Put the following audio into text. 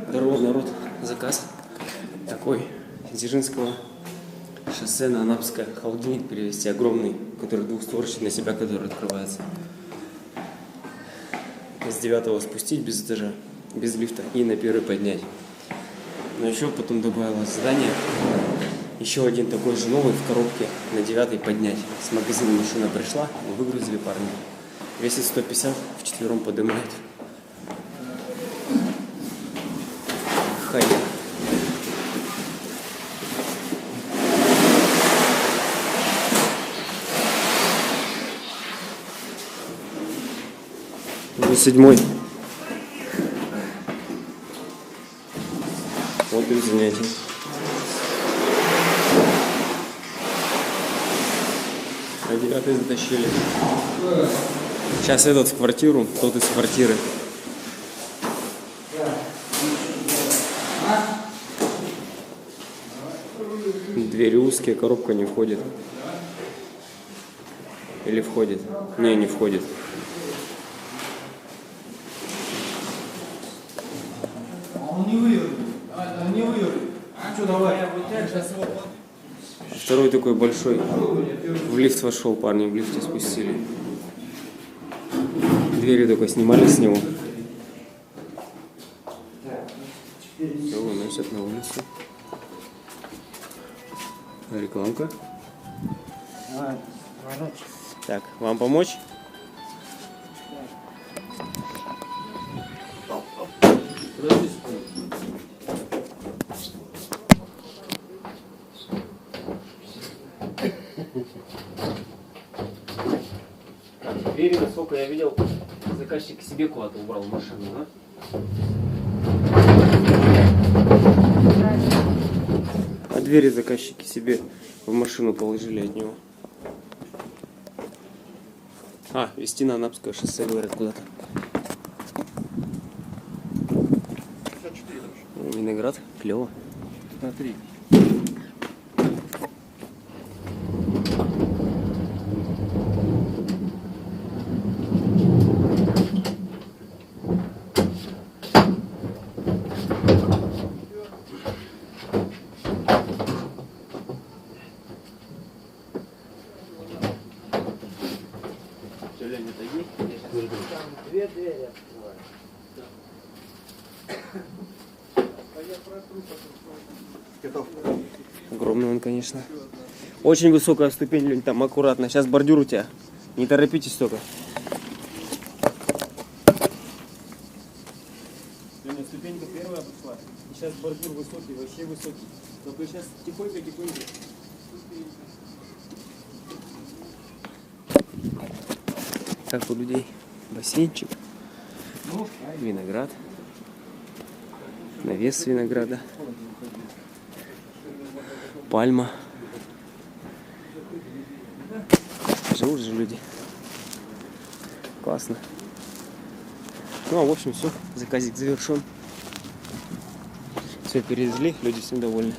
Здорово, народ. Заказ такой. Дзержинского шоссе на Анапское. Холодильник перевезти огромный, который двухстворчатый на себя, который открывается. С 9-го спустить без этажа, без лифта и на первый поднять. Но еще потом добавилось задание. Еще один такой же новый в коробке на 9-й поднять. С магазина машина пришла, выгрузили парни. Весит 150, вчетвером поднимает. Хай. Уже 7-й. Вот и занятие. А 9-й затащили. Сейчас этот в квартиру, тот из квартиры. Двери узкие, коробка не входит. Или входит? Не входит. Он не вывернет. Он не вывернет. Что, давай? Второй такой большой. В лифт вошел, парни в лифте спустили. Двери только снимали с него. Все, выносят на улицу. Рекламка. Так, вам помочь? Двери, насколько я видел, заказчик себе куда-то убрал машину, да? А двери заказчики себе в машину положили от него. А, везти на Анапское шоссе, говорят, куда-то. Виноград, клево. Смотри. Две двери открываю. Огромный он, конечно. Очень высокая ступень, Лень, там аккуратно. Сейчас бордюр у тебя. Не торопитесь только. Леня, ступенька первая пошла. Сейчас бордюр высокий, вообще высокий. Только сейчас тихонько. Как у людей бассейнчик, виноград, навес винограда, пальма. Живут же люди. Классно. Ну а в общем все, заказик завершен. Все перевезли, люди всем довольны.